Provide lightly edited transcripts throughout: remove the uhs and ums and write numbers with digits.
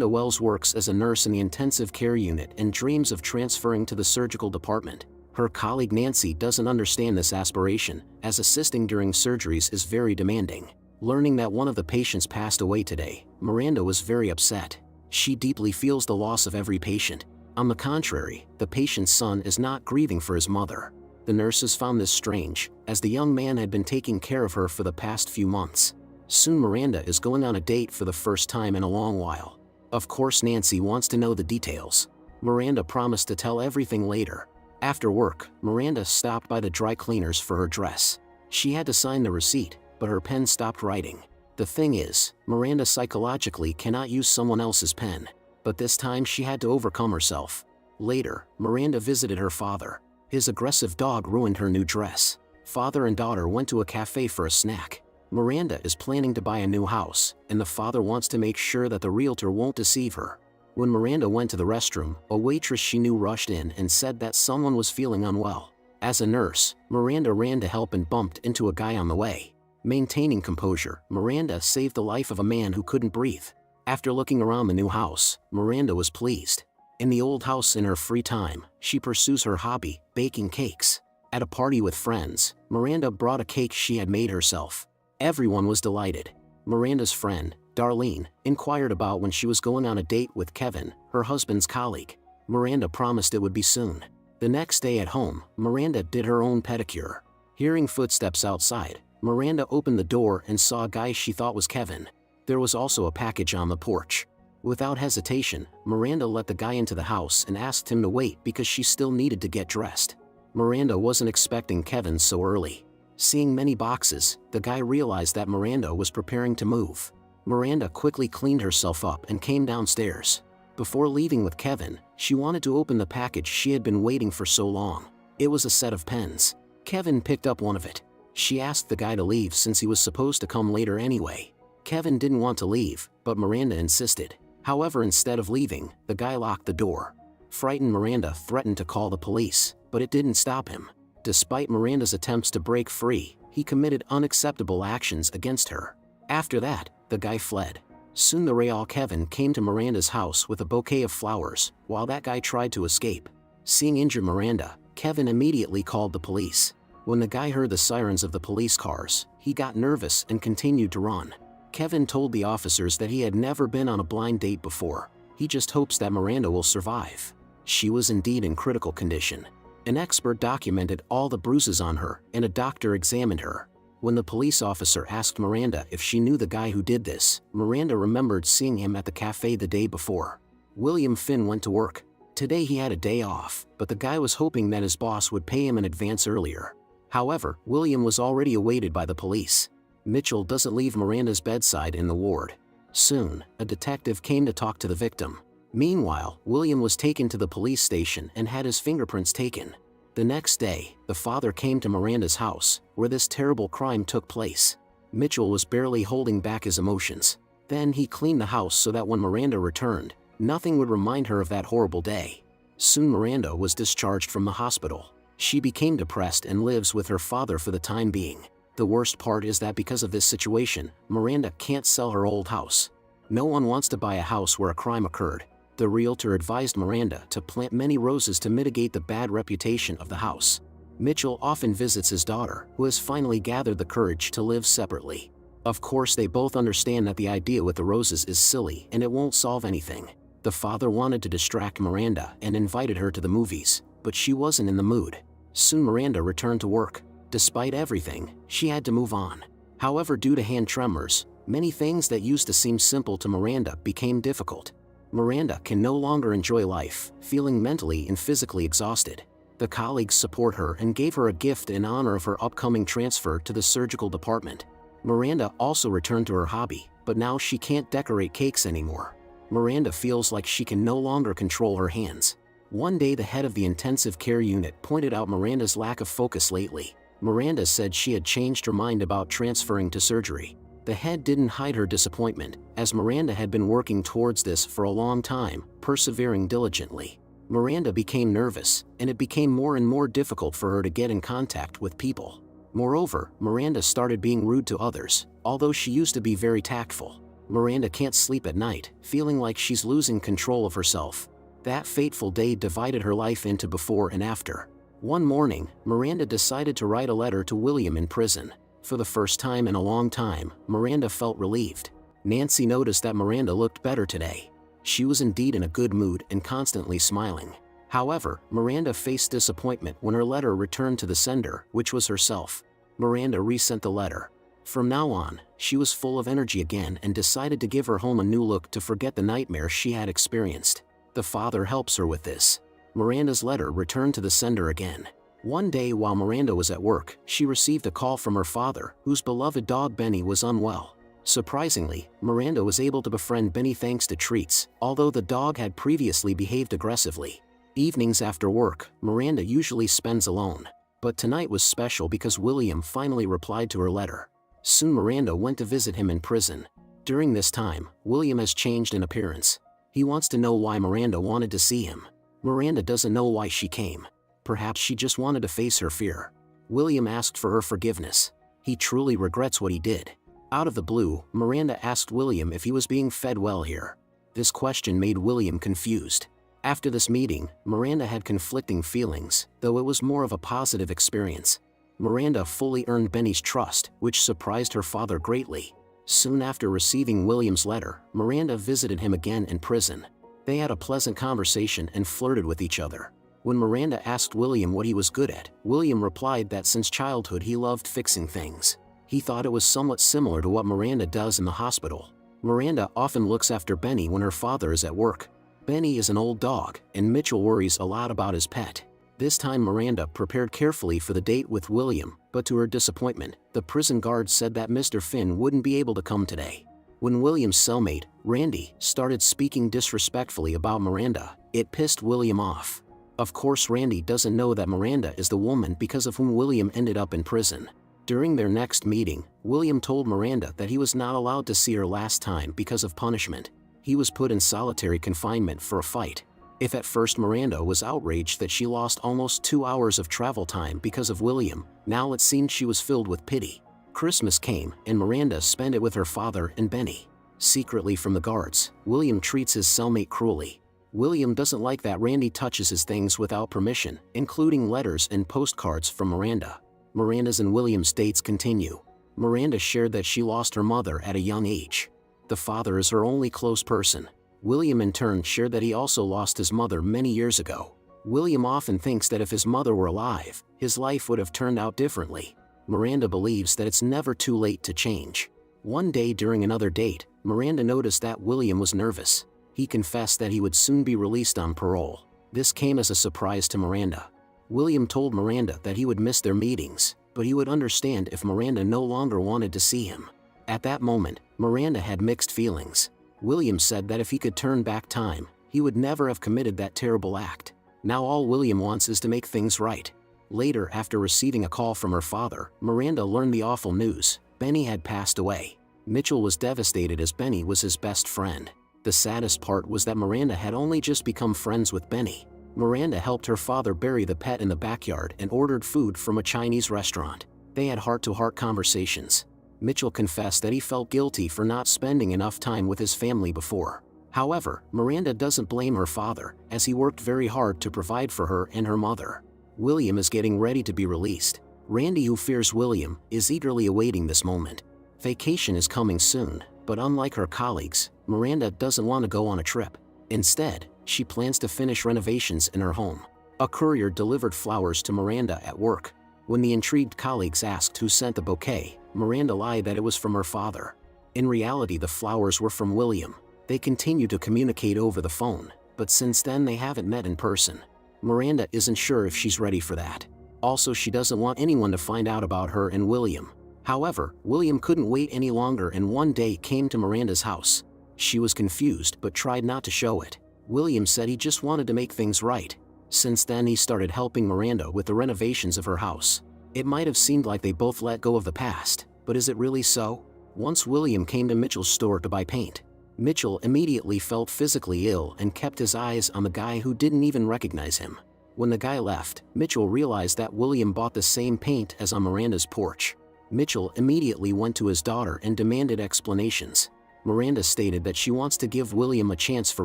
Miranda Wells works as a nurse in the intensive care unit and dreams of transferring to the surgical department. Her colleague Nancy doesn't understand this aspiration, as assisting during surgeries is very demanding. Learning that one of the patients passed away today, Miranda was very upset. She deeply feels the loss of every patient. On the contrary, the patient's son is not grieving for his mother. The nurses found this strange, as the young man had been taking care of her for the past few months. Soon Miranda is going on a date for the first time in a long while. Of course Nancy wants to know the details. Miranda promised to tell everything later. After work, Miranda stopped by the dry cleaners for her dress. She had to sign the receipt, but her pen stopped writing. The thing is, Miranda psychologically cannot use someone else's pen, but this time she had to overcome herself. Later, Miranda visited her father. His aggressive dog ruined her new dress. Father and daughter went to a cafe for a snack. Miranda is planning to buy a new house, and the father wants to make sure that the realtor won't deceive her. When Miranda went to the restroom, a waitress she knew rushed in and said that someone was feeling unwell. As a nurse, Miranda ran to help and bumped into a guy on the way. Maintaining composure, Miranda saved the life of a man who couldn't breathe. After looking around the new house, Miranda was pleased. In the old house in her free time, she pursues her hobby, baking cakes. At a party with friends, Miranda brought a cake she had made herself. Everyone was delighted. Miranda's friend, Darlene, inquired about when she was going on a date with Kevin, her husband's colleague. Miranda promised it would be soon. The next day at home, Miranda did her own pedicure. Hearing footsteps outside, Miranda opened the door and saw a guy she thought was Kevin. There was also a package on the porch. Without hesitation, Miranda let the guy into the house and asked him to wait because she still needed to get dressed. Miranda wasn't expecting Kevin so early. Seeing many boxes, the guy realized that Miranda was preparing to move. Miranda quickly cleaned herself up and came downstairs. Before leaving with Kevin, she wanted to open the package she had been waiting for so long. It was a set of pens. Kevin picked up one of it. She asked the guy to leave since he was supposed to come later anyway. Kevin didn't want to leave, but Miranda insisted. However, instead of leaving, the guy locked the door. Frightened, Miranda threatened to call the police, but it didn't stop him. Despite Miranda's attempts to break free, he committed unacceptable actions against her. After that, the guy fled. Soon the real Kevin came to Miranda's house with a bouquet of flowers, while that guy tried to escape. Seeing injured Miranda, Kevin immediately called the police. When the guy heard the sirens of the police cars, he got nervous and continued to run. Kevin told the officers that he had never been on a blind date before. He just hopes that Miranda will survive. She was indeed in critical condition. An expert documented all the bruises on her, and a doctor examined her. When the police officer asked Miranda if she knew the guy who did this, Miranda remembered seeing him at the cafe the day before. William Finn went to work. Today he had a day off, but the guy was hoping that his boss would pay him in advance earlier. However, William was already awaited by the police. Mitchell doesn't leave Miranda's bedside in the ward. Soon, a detective came to talk to the victim. Meanwhile, William was taken to the police station and had his fingerprints taken. The next day, the father came to Miranda's house, where this terrible crime took place. Mitchell was barely holding back his emotions. Then he cleaned the house so that when Miranda returned, nothing would remind her of that horrible day. Soon Miranda was discharged from the hospital. She became depressed and lives with her father for the time being. The worst part is that because of this situation, Miranda can't sell her old house. No one wants to buy a house where a crime occurred. The realtor advised Miranda to plant many roses to mitigate the bad reputation of the house. Mitchell often visits his daughter, who has finally gathered the courage to live separately. Of course, they both understand that the idea with the roses is silly and it won't solve anything. The father wanted to distract Miranda and invited her to the movies, but she wasn't in the mood. Soon Miranda returned to work. Despite everything, she had to move on. However, due to hand tremors, many things that used to seem simple to Miranda became difficult. Miranda can no longer enjoy life, feeling mentally and physically exhausted. The colleagues support her and gave her a gift in honor of her upcoming transfer to the surgical department. Miranda also returned to her hobby, but now she can't decorate cakes anymore. Miranda feels like she can no longer control her hands. One day, the head of the intensive care unit pointed out Miranda's lack of focus lately. Miranda said she had changed her mind about transferring to surgery. The head didn't hide her disappointment, as Miranda had been working towards this for a long time, persevering diligently. Miranda became nervous, and it became more and more difficult for her to get in contact with people. Moreover, Miranda started being rude to others, although she used to be very tactful. Miranda can't sleep at night, feeling like she's losing control of herself. That fateful day divided her life into before and after. One morning, Miranda decided to write a letter to William in prison. For the first time in a long time, Miranda felt relieved. Nancy noticed that Miranda looked better today. She was indeed in a good mood and constantly smiling. However, Miranda faced disappointment when her letter returned to the sender, which was herself. Miranda resent the letter. From now on, she was full of energy again and decided to give her home a new look to forget the nightmare she had experienced. The father helps her with this. Miranda's letter returned to the sender again. One day while Miranda was at work, she received a call from her father, whose beloved dog Benny was unwell. Surprisingly, Miranda was able to befriend Benny thanks to treats, although the dog had previously behaved aggressively. Evenings after work, Miranda usually spends alone. But tonight was special because William finally replied to her letter. Soon Miranda went to visit him in prison. During this time, William has changed in appearance. He wants to know why Miranda wanted to see him. Miranda doesn't know why she came. Perhaps she just wanted to face her fear. William asked for her forgiveness. He truly regrets what he did. Out of the blue, Miranda asked William if he was being fed well here. This question made William confused. After this meeting, Miranda had conflicting feelings, though it was more of a positive experience. Miranda fully earned Benny's trust, which surprised her father greatly. Soon after receiving William's letter, Miranda visited him again in prison. They had a pleasant conversation and flirted with each other. When Miranda asked William what he was good at, William replied that since childhood he loved fixing things. He thought it was somewhat similar to what Miranda does in the hospital. Miranda often looks after Benny when her father is at work. Benny is an old dog, and Mitchell worries a lot about his pet. This time Miranda prepared carefully for the date with William, but to her disappointment, the prison guard said that Mr. Finn wouldn't be able to come today. When William's cellmate, Randy, started speaking disrespectfully about Miranda, it pissed William off. Of course, Randy doesn't know that Miranda is the woman because of whom William ended up in prison. During their next meeting, William told Miranda that he was not allowed to see her last time because of punishment. He was put in solitary confinement for a fight. If at first Miranda was outraged that she lost almost 2 hours of travel time because of William, now it seemed she was filled with pity. Christmas came, and Miranda spent it with her father and Benny. Secretly from the guards, William treats his cellmate cruelly. William doesn't like that Randy touches his things without permission, including letters and postcards from Miranda. Miranda's and William's dates continue. Miranda shared that she lost her mother at a young age. The father is her only close person. William in turn shared that he also lost his mother many years ago. William often thinks that if his mother were alive, his life would have turned out differently. Miranda believes that it's never too late to change. One day during another date, Miranda noticed that William was nervous. He confessed that he would soon be released on parole. This came as a surprise to Miranda. William told Miranda that he would miss their meetings, but he would understand if Miranda no longer wanted to see him. At that moment, Miranda had mixed feelings. William said that if he could turn back time, he would never have committed that terrible act. Now all William wants is to make things right. Later, after receiving a call from her father, Miranda learned the awful news. Benny had passed away. Mitchell was devastated as Benny was his best friend. The saddest part was that Miranda had only just become friends with Benny. Miranda helped her father bury the pet in the backyard and ordered food from a Chinese restaurant. They had heart-to-heart conversations. Mitchell confessed that he felt guilty for not spending enough time with his family before. However, Miranda doesn't blame her father, as he worked very hard to provide for her and her mother. William is getting ready to be released. Randy, who fears William, is eagerly awaiting this moment. Vacation is coming soon, but unlike her colleagues, Miranda doesn't want to go on a trip. Instead, she plans to finish renovations in her home. A courier delivered flowers to Miranda at work. When the intrigued colleagues asked who sent the bouquet, Miranda lied that it was from her father. In reality, the flowers were from William. They continue to communicate over the phone, but since then they haven't met in person. Miranda isn't sure if she's ready for that. Also, she doesn't want anyone to find out about her and William. However, William couldn't wait any longer and one day came to Miranda's house. She was confused but tried not to show it. William said he just wanted to make things right. Since then he started helping Miranda with the renovations of her house. It might have seemed like they both let go of the past, but is it really so? Once William came to Mitchell's store to buy paint. Mitchell immediately felt physically ill and kept his eyes on the guy who didn't even recognize him. When the guy left, Mitchell realized that William bought the same paint as on Miranda's porch. Mitchell immediately went to his daughter and demanded explanations. Miranda stated that she wants to give William a chance for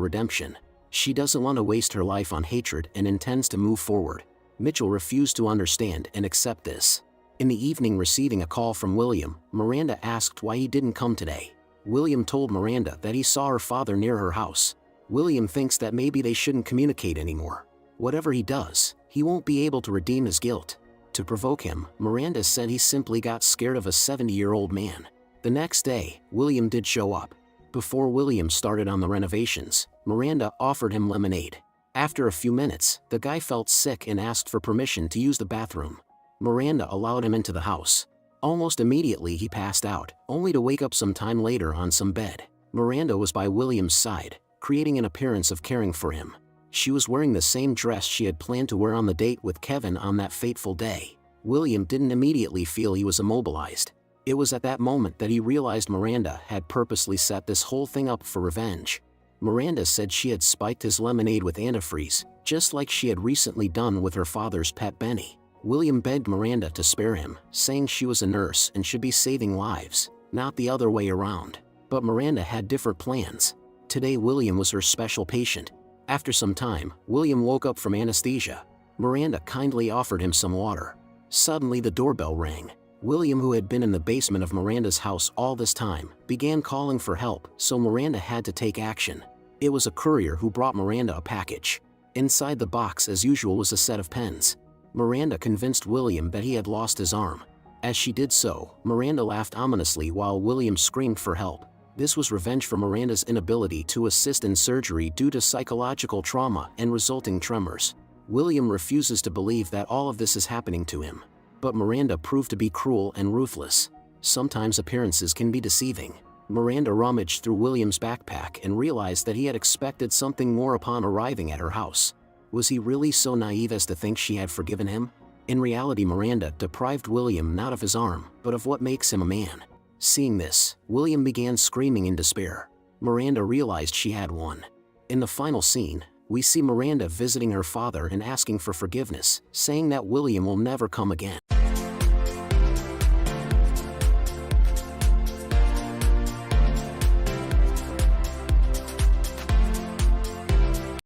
redemption. She doesn't want to waste her life on hatred and intends to move forward. Mitchell refused to understand and accept this. In the evening, receiving a call from William, Miranda asked why he didn't come today. William told Miranda that he saw her father near her house. William thinks that maybe they shouldn't communicate anymore. Whatever he does, he won't be able to redeem his guilt. To provoke him, Miranda said he simply got scared of a 70-year-old man. The next day, William did show up. Before William started on the renovations, Miranda offered him lemonade. After a few minutes, the guy felt sick and asked for permission to use the bathroom. Miranda allowed him into the house. Almost immediately he passed out, only to wake up some time later on some bed. Miranda was by William's side, creating an appearance of caring for him. She was wearing the same dress she had planned to wear on the date with Kevin on that fateful day. William didn't immediately feel he was immobilized. It was at that moment that he realized Miranda had purposely set this whole thing up for revenge. Miranda said she had spiked his lemonade with antifreeze, just like she had recently done with her father's pet Benny. William begged Miranda to spare him, saying she was a nurse and should be saving lives, not the other way around. But Miranda had different plans. Today William was her special patient. After some time, William woke up from anesthesia. Miranda kindly offered him some water. Suddenly the doorbell rang. William, who had been in the basement of Miranda's house all this time, began calling for help, so Miranda had to take action. It was a courier who brought Miranda a package. Inside the box, as usual, was a set of pens. Miranda convinced William that he had lost his arm. As she did so, Miranda laughed ominously while William screamed for help. This was revenge for Miranda's inability to assist in surgery due to psychological trauma and resulting tremors. William refuses to believe that all of this is happening to him. But Miranda proved to be cruel and ruthless. Sometimes appearances can be deceiving. Miranda rummaged through William's backpack and realized that he had expected something more upon arriving at her house. Was he really so naive as to think she had forgiven him? In reality, Miranda deprived William not of his arm, but of what makes him a man. Seeing this, William began screaming in despair. Miranda realized she had won. In the final scene, we see Miranda visiting her father and asking for forgiveness, saying that William will never come again.